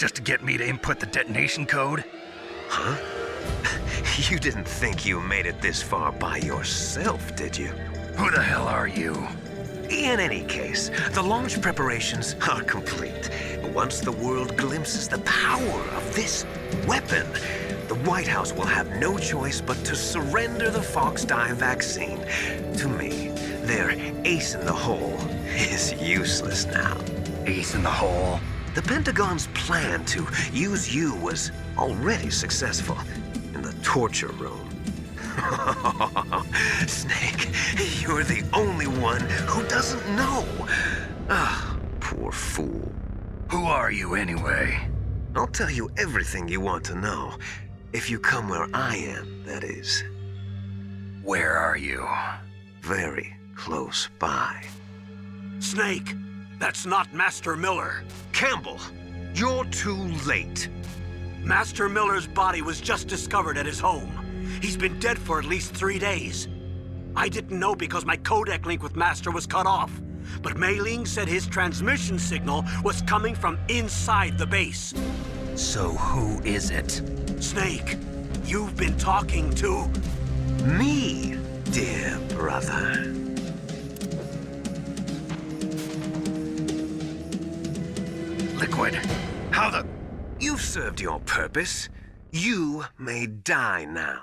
Just to get me to input the detonation code? Huh? You didn't think you made it this far by yourself, did you? Who the hell are you? In any case, the launch preparations are complete. Once the world glimpses the power of this weapon, the White House will have no choice but to surrender the Fox dye vaccine to me. Their ace in the hole is useless now. Ace in the hole? The Pentagon's plan to use you was already successful in the torture room. Snake, you're the only one who doesn't know. Ah, poor fool. Who are you anyway? I'll tell you everything you want to know. If you come where I am, that is. Where are you? Very close by. Snake, that's not Master Miller. Campbell, you're too late. Master Miller's body was just discovered at his home. He's been dead for at least 3 days. I didn't know because my codec link with Master was cut off. But Mei Ling said his transmission signal was coming from inside the base. So who is it? Snake, you've been talking to... Me, dear brother. Liquid, how the... You've served your purpose. You may die now.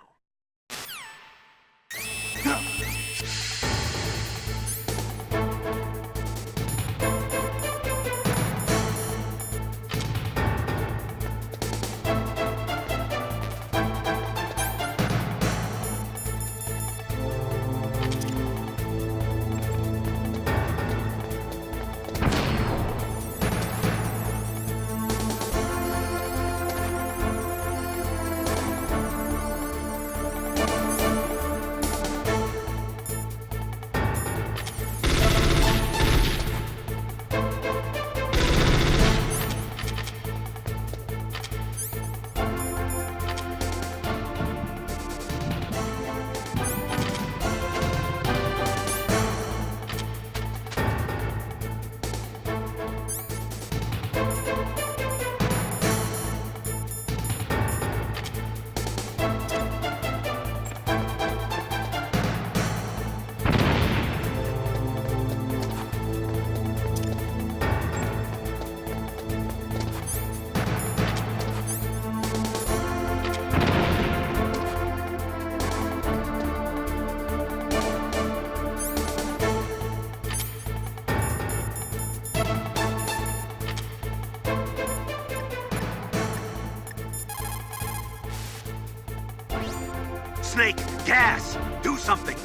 Snake, gas! Do something!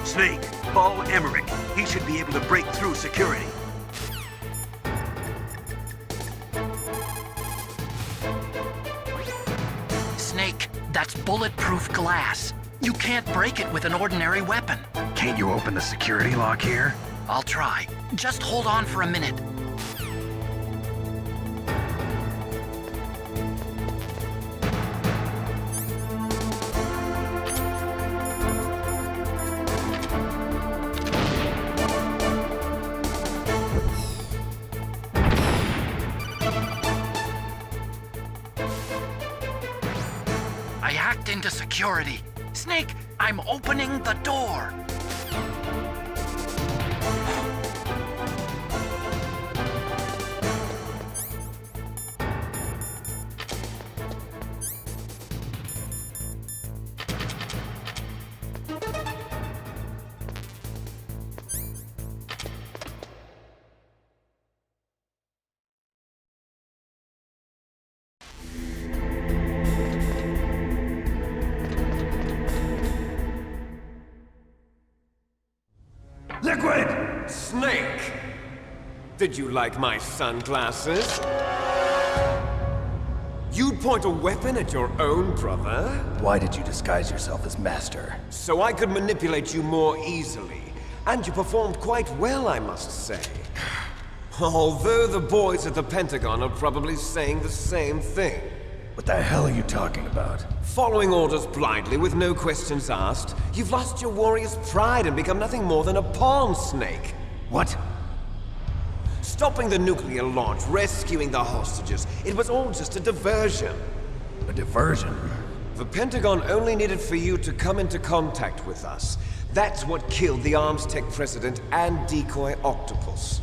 Snake, call Emmerich. He should be able to break through security. Snake, that's bulletproof glass. You can't break it with an ordinary weapon. Can't you open the security lock here? I'll try. Just hold on for a minute. I hacked into security. Snake, I'm opening the door. Liquid! Snake! Did you like my sunglasses? You'd point a weapon at your own brother? Why did you disguise yourself as Master? So I could manipulate you more easily. And you performed quite well, I must say. Although the boys at the Pentagon are probably saying the same thing. What the hell are you talking about? Following orders blindly with no questions asked, you've lost your warrior's pride and become nothing more than a pawn, Snake. What? Stopping the nuclear launch, rescuing the hostages, it was all just a diversion. A diversion? The Pentagon only needed for you to come into contact with us. That's what killed the Arms Tech president and decoy octopus.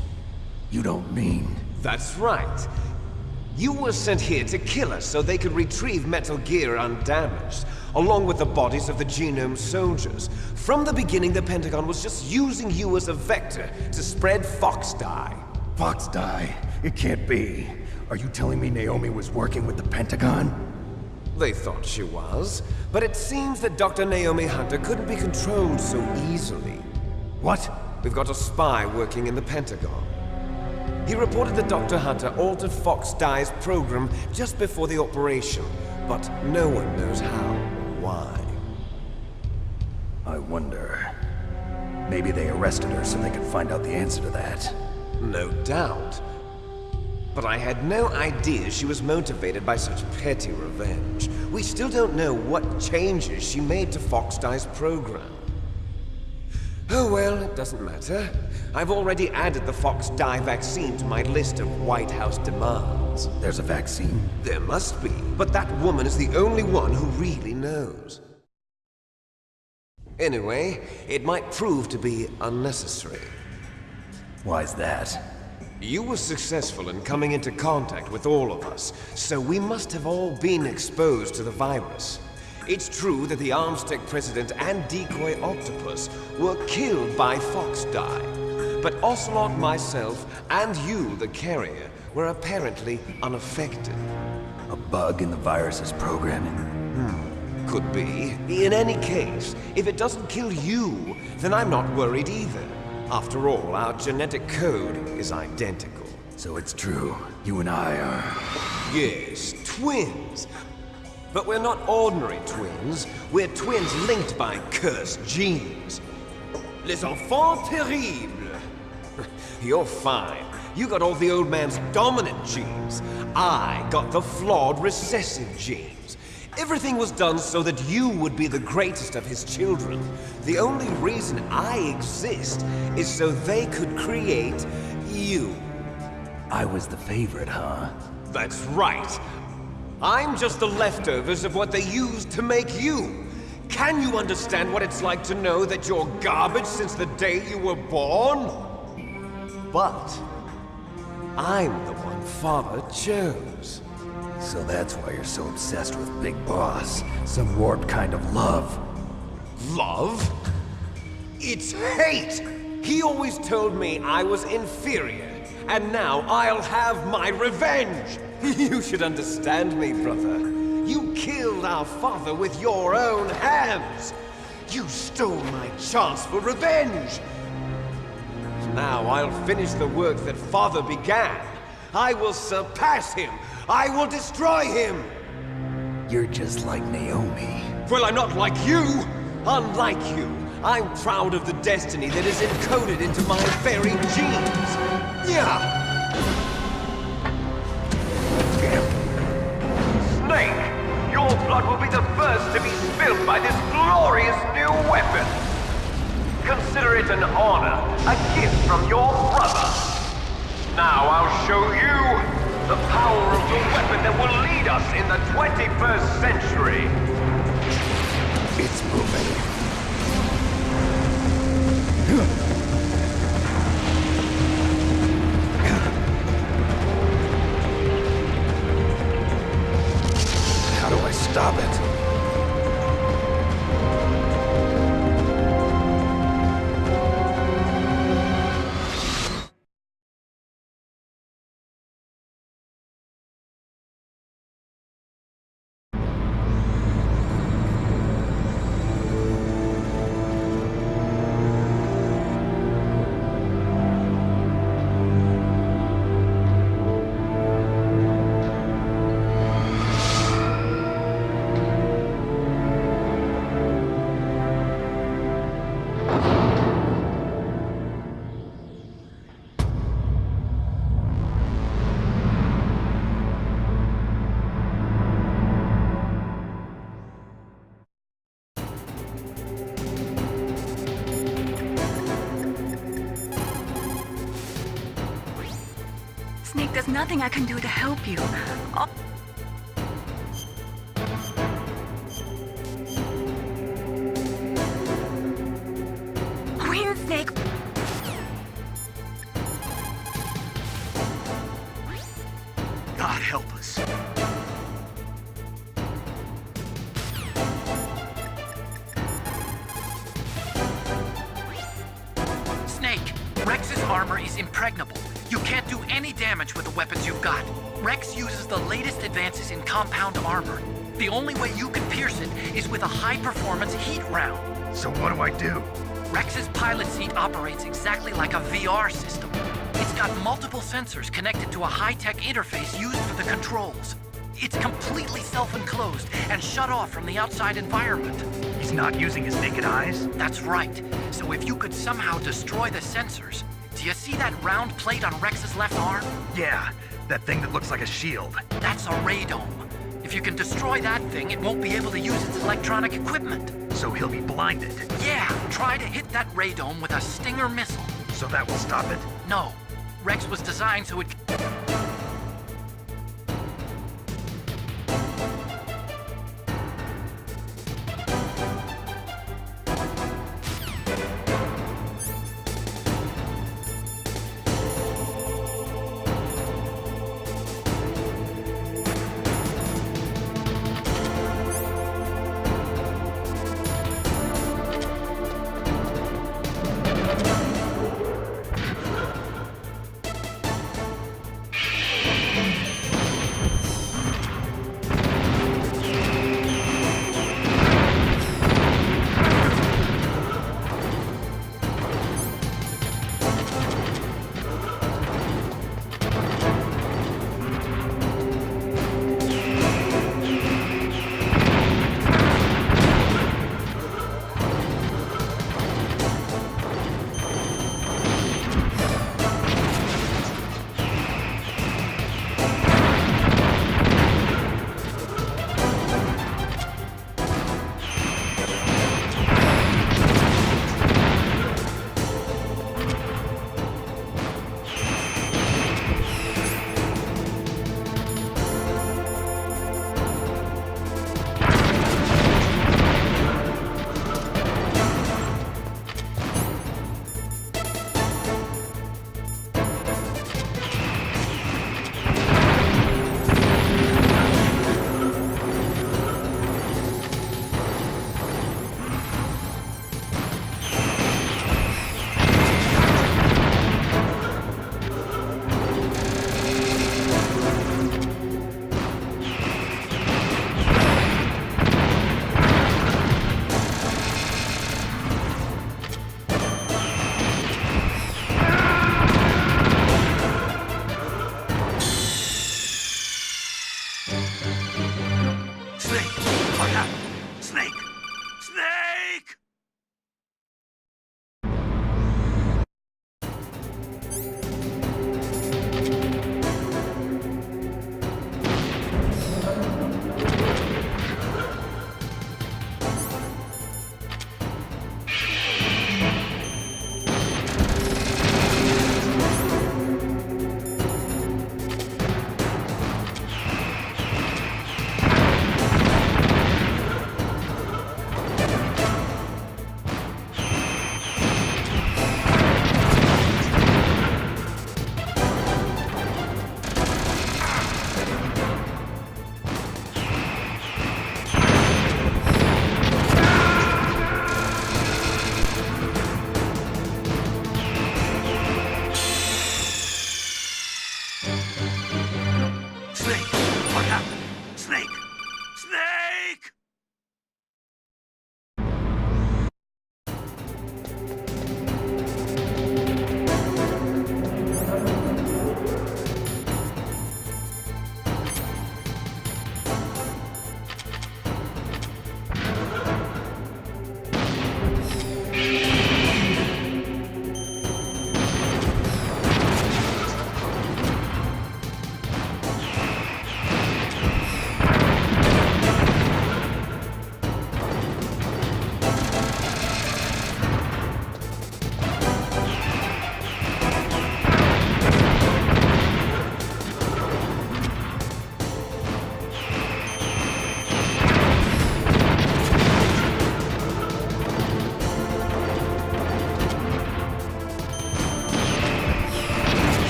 You don't mean... That's right. You were sent here to kill us so they could retrieve Metal Gear undamaged, along with the bodies of the Genome soldiers. From the beginning, the Pentagon was just using you as a vector to spread Fox dye. Fox dye? It can't be. Are you telling me Naomi was working with the Pentagon? They thought she was, but it seems that Dr. Naomi Hunter couldn't be controlled so easily. What? We've got a spy working in the Pentagon. He reported that Dr. Hunter altered Fox Dye's program just before the operation, but no one knows how or why. I wonder... Maybe they arrested her so they could find out the answer to that. No doubt. But I had no idea she was motivated by such petty revenge. We still don't know what changes she made to Fox Dye's program. Oh well, it doesn't matter. I've already added the Fox Dye vaccine to my list of White House demands. There's a vaccine? There must be, but that woman is the only one who really knows. Anyway, it might prove to be unnecessary. Why's that? You were successful in coming into contact with all of us, so we must have all been exposed to the virus. It's true that the Arms Tech president and decoy octopus were killed by Fox Dye, but Ocelot, myself, and you, the carrier, were apparently unaffected. A bug in the virus's programming? Could be. In any case, if it doesn't kill you, then I'm not worried either. After all, our genetic code is identical. So it's true. You and I are... Yes, twins. But we're not ordinary twins. We're twins linked by cursed genes. Les enfants terribles. You're fine. You got all the old man's dominant genes. I got the flawed recessive genes. Everything was done so that you would be the greatest of his children. The only reason I exist is so they could create you. I was the favorite, huh? That's right. I'm just the leftovers of what they used to make you. Can you understand what it's like to know that you're garbage since the day you were born? But I'm the one Father chose. So that's why you're so obsessed with Big Boss. Some warped kind of love. Love? It's hate! He always told me I was inferior, and now I'll have my revenge! You should understand me, brother. You killed our father with your own hands! You stole my chance for revenge! Now I'll finish the work that Father began. I will surpass him! I will destroy him! You're just like Naomi. Well, I'm not like you! Unlike you, I'm proud of the destiny that is encoded into my very genes! Yeah! Snake! Your blood will be the first to be spilled by this glorious new weapon! Consider it an honor, a gift from your brother! Now I'll show you the power of the weapon that will lead us in the 21st century! It's moving. How do I stop it? There's nothing I can do to help you. Queen Snake! God help us. Snake, Rex's armor is impregnable. You can't do any damage with the weapons you've got. Rex uses the latest advances in compound armor. The only way you can pierce it is with a high-performance heat round. So what do I do? Rex's pilot seat operates exactly like a VR system. It's got multiple sensors connected to a high-tech interface used for the controls. It's completely self-enclosed and shut off from the outside environment. He's not using his naked eyes? That's right. So if you could somehow destroy the sensors... Do you see that round plate on Rex's left arm? Yeah, that thing that looks like a shield. That's a radome. If you can destroy that thing, it won't be able to use its electronic equipment. So he'll be blinded. Yeah, try to hit that radome with a Stinger missile. So that will stop it? No. Rex was designed so it...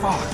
far.